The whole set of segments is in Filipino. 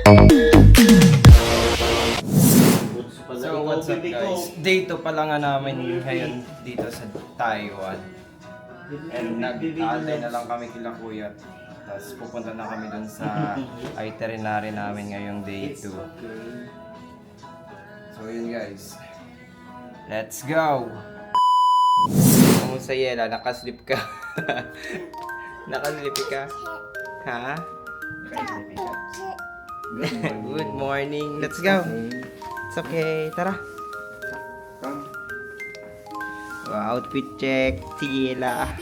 So what's up guys? Day 2 pa lang nga namin ngayon dito sa Taiwan. And nag-aantay na lang kami kila kuya. Tapos pupunta na kami dun sa itinerary namin ngayong day 2. So yun guys. Let's go! Kamusta Yela? Nakaslip ka? Nakaslip ka? Ha? Nakaslip ka? Good morning. Let's go. It's okay. Tara. Wow, outfit check. Tila.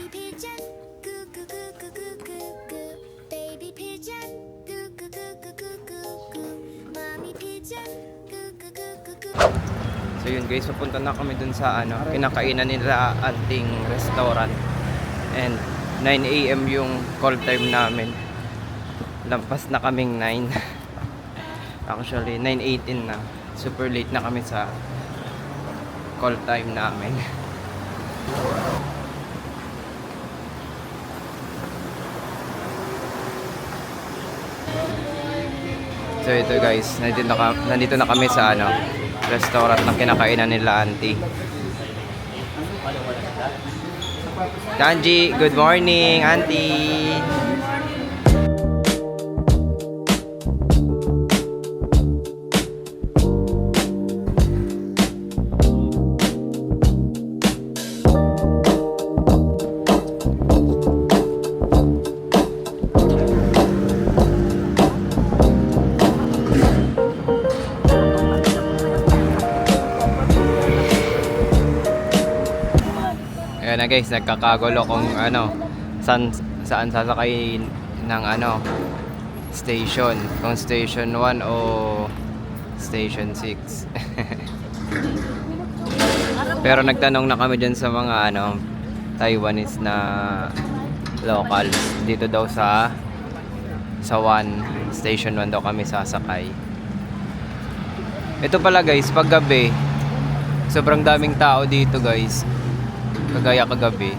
So yun guys, pupunta na kami dun sa kinakainan nila anting restaurant. And 9 AM yung call time namin. Lampas na kaming 9. Actually 9:18 na. Super late na kami sa call time namin. So ito guys, nandito na kami sa restaurant na kinakainan nila auntie. Tanji, good morning auntie. Ayan na guys, nagkakagulo kung saan sasakay ng station, kung station 1 o station 6. Pero nagtanong na kami dyan sa mga Taiwanese na locals. Dito daw sa 1, station 1 daw kami sasakay. Ito pala guys, pag gabi sobrang daming tao dito guys, kagaya kagabi.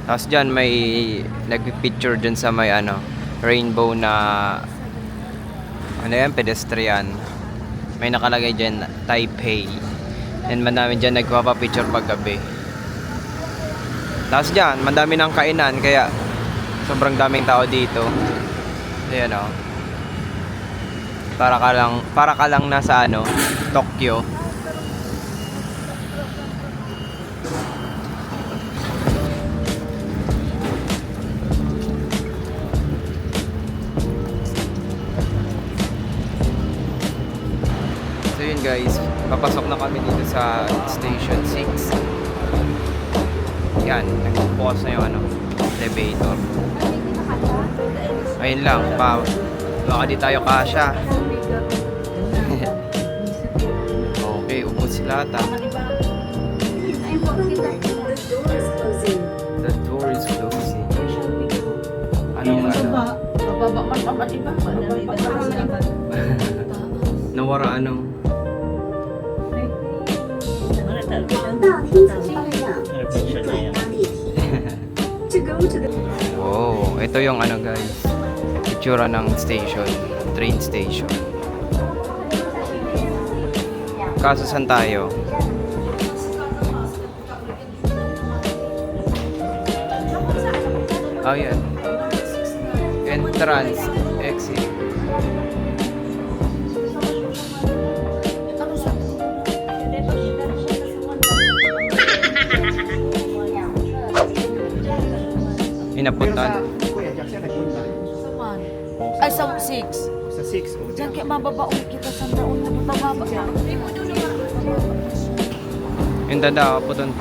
Tapos dyan may nagpipicture dyan sa may rainbow na pedestrian. May nakalagay dyan Taipei. And madami dyan nagpapapicture pag gabi. Tapos dyan madami ng kainan, kaya sobrang daming tao dito. Ayan para ka lang nasa Tokyo. So yun guys, papasok na kami dito sa station 6. Yan, nagbubukas na yung elevator. Ayun lang, baka di tayo kasya. Okay, ubos sila ata. The door is closing. Nawara Wow, ito yung guys, itsura ng station, train station. Kaso saan tayo? Oh yan, entrance, exit. Inapuntan. Ay, sa 6. Sa 6. Diyan kaya mababaon kita sa taon na bababa. Yung dada po doon.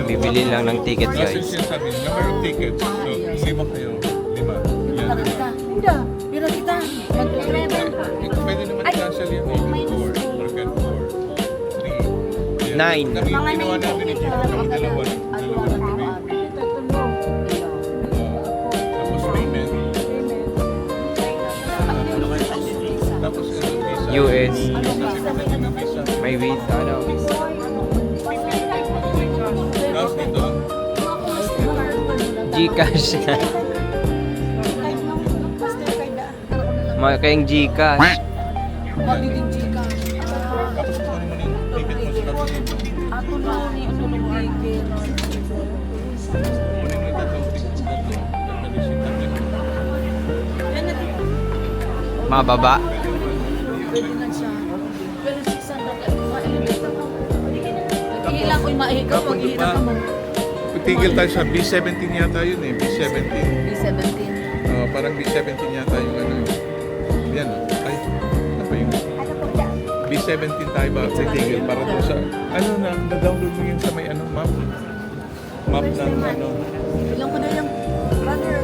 Bibili lang ng ticket guys. Sabi, number of tickets. So, 5 kayo. 5. Yan, 5. Hindi. Bira kita. Pwede naman cancel yun. 4. Or get 4. 3. 9. Kami yung ginawa namin ni Chico. Kami dalawa lang kami. Tapos payment. Tapos visa. US. Kasi pwede ng visa. May ways, ano. Tapos dito, Gcash. May kayong Gcash. Magiging chika. tapos kukunin mo na yung ticket mo sa kapatid dito. Ato na ni ano ng ticket. Kukunin mo yung tatlong ticket mo dito. Mababa. Pwede na siya. Pero si Sandra, ma-elevate ako. Ilang ko'y maikaw pag ihirap ka mo. Tigil tayo sa B17 yata yun eh. B17. B17. Parang B17 yata yung ano. Yan. Ay, ano ba yung B17 tayo ba? Tigil para doon sa... Ano na, na-download mo yung sa may ano, map? Map ng ano. Ilang ko na yung brother.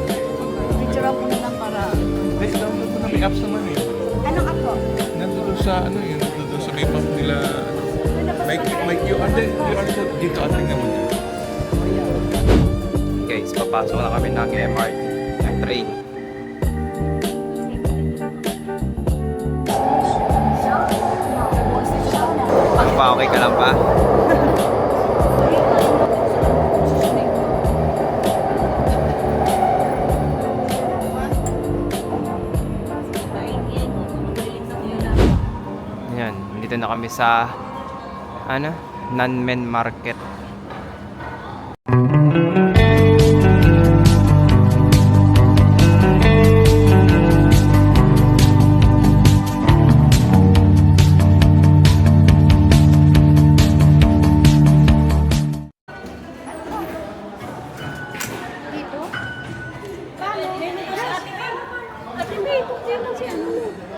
Picture ko na lang para... Ay, download mo na. May apps naman eh. Anong ako? Nandun sa ano yun. Nandun sa may map nila. May QR din. QR code dito. At tingnan mo dito. Guys, papasok na kami ng MRT, ng train. Ano pa, okay ka lang pa? Yan, dito na kami sa ano, Nanmen Market.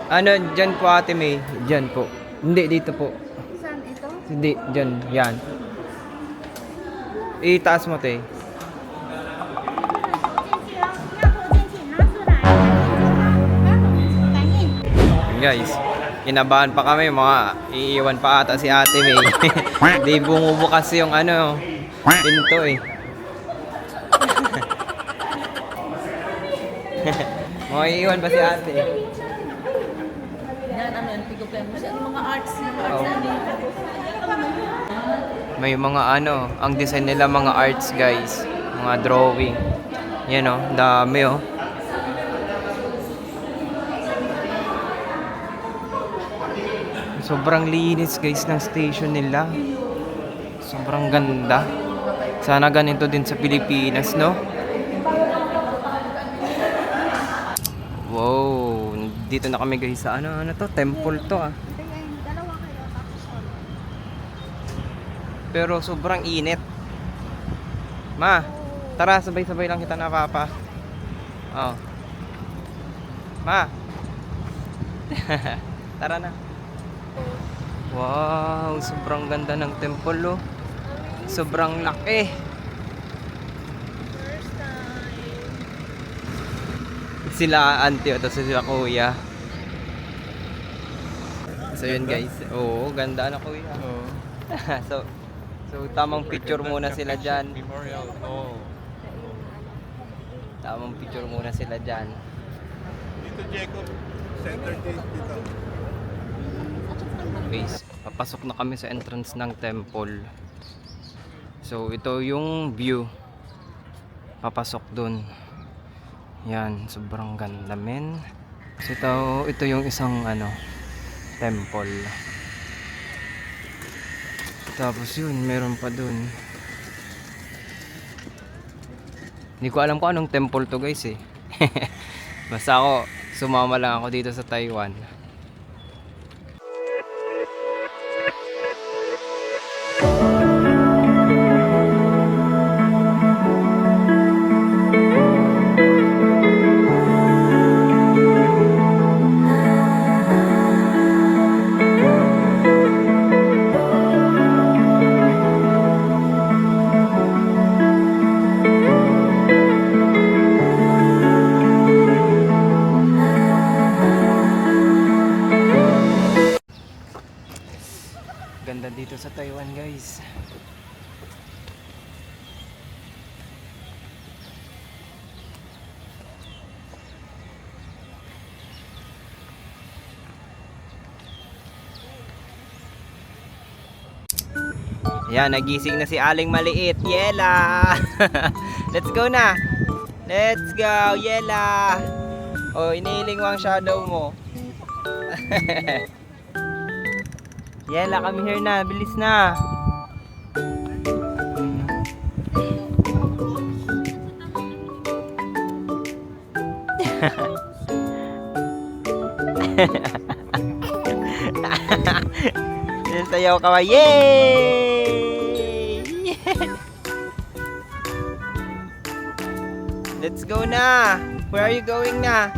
Ano, dyan po Ate May. Dyan po. Hindi, dito po. Saan ito? Hindi, dyan. Yan. Itaas mo, te. Guys, kinabahan pa kami. Mga iiwan pa ata si Ate May. Di bumubukas yung ano, pinto eh. Mga iiwan pa si Ate. Yan, ano yan, pigupan mo siya. Yung mga arts, Oo. na dito. May mga ano, ang design nila mga arts guys, mga drawing. Yan oh, dami oh. Sobrang linis guys ng station nila. Sobrang ganda. Sana ganito din sa Pilipinas, no? Wow, dito na kami guys sa ano to, temple to ah. Pero sobrang init. Ma, tara sabay-sabay lang kita na papa. Oh. Ma. Tara na. Wow, sobrang ganda ng temple oh. Sobrang laki. Sila auntie o sila kuya. So yun guys. Oo, ganda na kuya. Oo. So tamang picture muna sila dyan. Memorial Hall. Tamang picture muna sila dyan. Dito, Jacob. Center dito. Guys, papasok na kami sa entrance ng temple. So ito yung view. Papasok dun. Yan, sobrang ganda men. So ito yung isang ano, temple. Tapos yun, meron pa dun. Hindi ko alam kung anong temple to guys eh. Basta ako, sumama lang ako dito sa Taiwan. Ganda dito sa Taiwan guys. Yan, nagising na si Aling Maliit. Yela! Let's go na! Let's go, Yela! Oh, inihiling mo ang shadow mo. Yela, come here na. Bilis na. Sayaw ka ba? Yay! Let's go na! Where are you going na?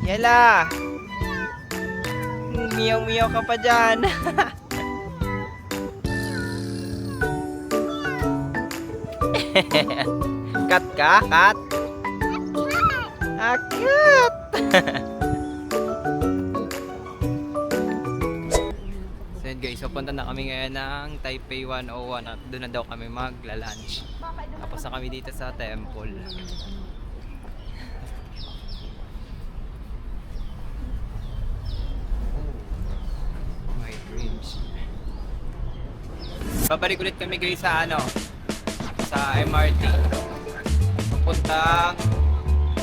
Yela! Miyaw-miyaw ka pa dyan. Kat ka? Kat? Kat! So yun guys, so punta na kami ngayon ng Taipei 101 at doon na daw kami magla-lunch. Tapos na kami dito sa temple. My dreams. Babalik ulit kami guys sa sa MRT. Pupunta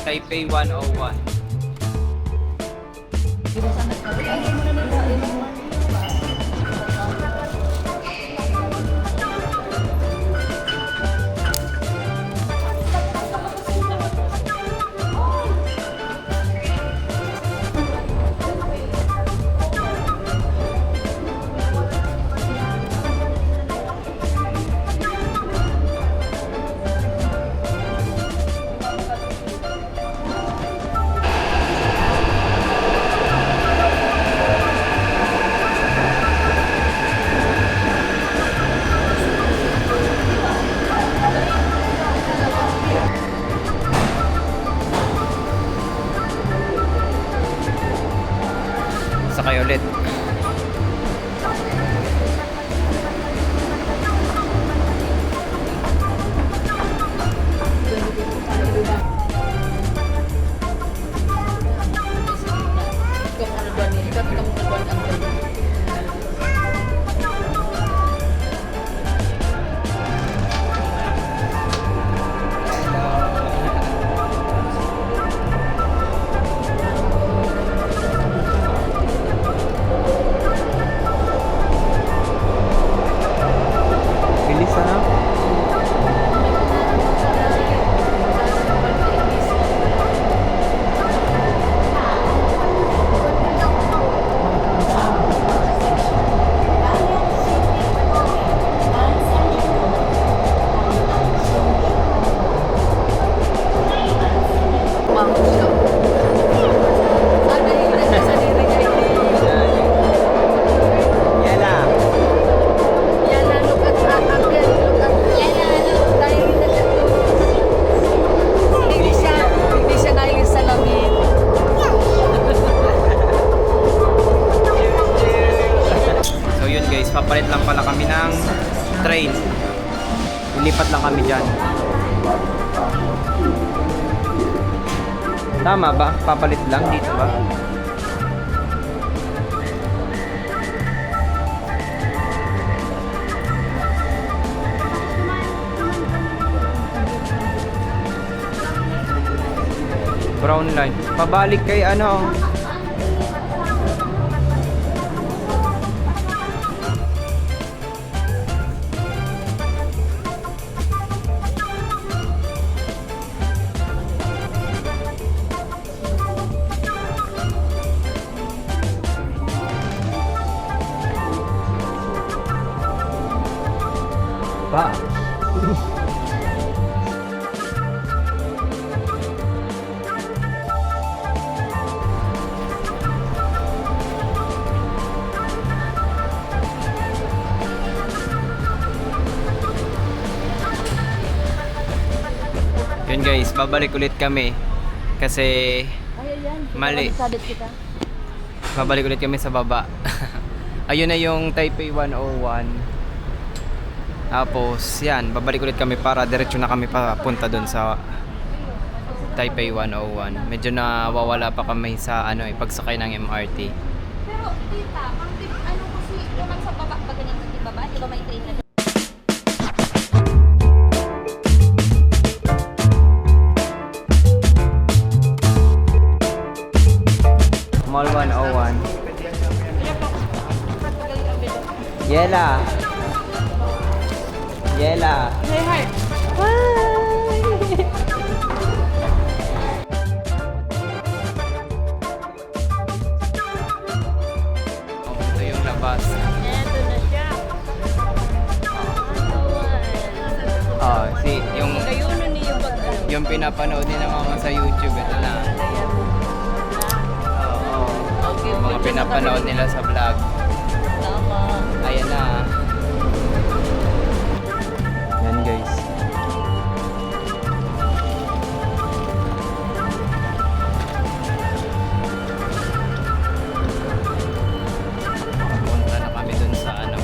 Taipei 101. Sakay ulit. Bilis na. Papalit lang pala kami ng train. Lilipat lang kami dyan. Tama ba? Papalit lang dito ba? Brown line. Pabalik kay ano? Pa. Yun guys, babalik ulit kami kasi mali. Babalik ulit kami sa baba. Ayun na yung Taipei 101. Tapos yan, babalik ulit kami para diretso na kami papunta doon sa Taipei 101. Medyo nawawala pa kami sa pagsakay ng MRT. Pero tita, ano kasi naman sa baba ba may train na Mall 101. Yela. Yela. Say hi. Oh, ito yung labas. Eto na siya. Oh, yung Kayuno niyo pag ano. yung pinapanood ni mama sa YouTube, ito na. Oo. Okay, Yung mga pinapanood nila sa vlog. Tama. Ayan na. Yan guys. Punta na kami dun sa ano.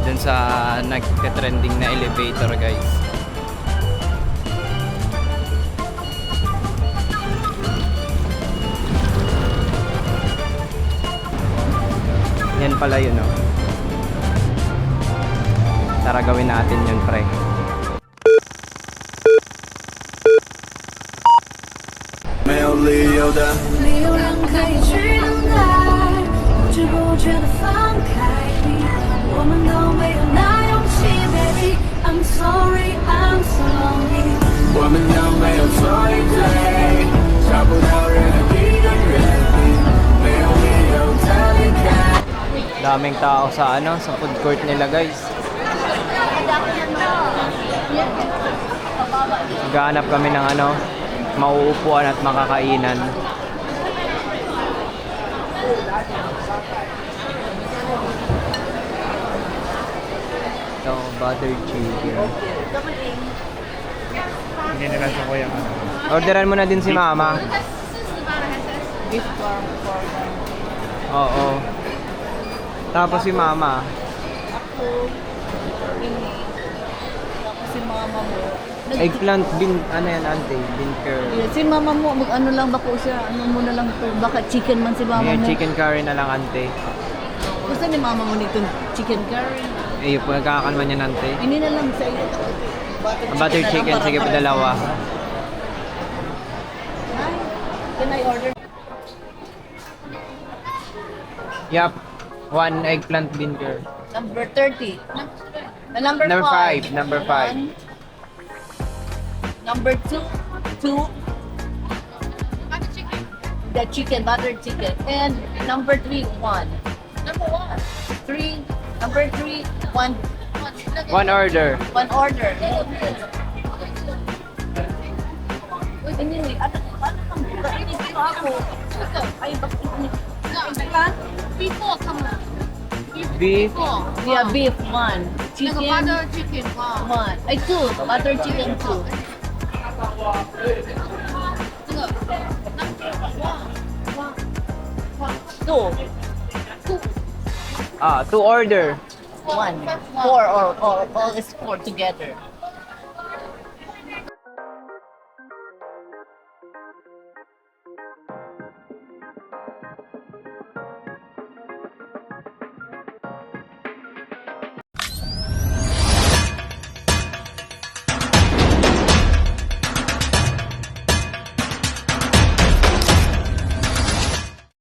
Dun sa nagka-trending na elevator guys. Yan pala yun, oh. Tara gawin natin yun, pre.没有人可以取代，不知不觉的放开你，我们都没有那勇气 ，baby。I'm sorry, I'm sorry。我们都没有错与对，找不到任何一个原因，没有理由的离开。 Daming tao sa ano, sa food court nila, guys. Naghahanap kami ng ano, mauupuan at makakainan. Ito, buttered chicken. Hindi nila sa kuya ka. Orderan mo na din si mama. Beef farm. Oo. Tapos si mama. Ako. Ini. Tapos si mama mo. Eggplant bin, ano yan, ante? Bin curry. Yeah, si mama mo, mag-ano lang ba ko siya? Ano mo na lang to? Baka chicken man si mama Ngayon, mo. chicken curry na lang, ante. Gusto ni mama mo nito chicken curry. Eh, yung nagkakakalman niya, ante. Ini na lang sa iyo. Butter chicken, na lang sige para pa dalawa. Hi. Can I order? Yup. One eggplant bean curry. Number 30. Number Number 5. 5. Number 5. Number 2. 2. The chicken, buttered chicken. And number 3, 1. Number 1. 3. Number 3, 1. One order. 1 order. Anyway, ano kang buka? Ini dito ako. Ay, bakit ini? Before, come on. Beef. Yeah, beef 1. Chicken Butter chicken, wow. 1. Ay, 2. Buttered chicken 2. Two. To order. 1. 4 or all is 4 together.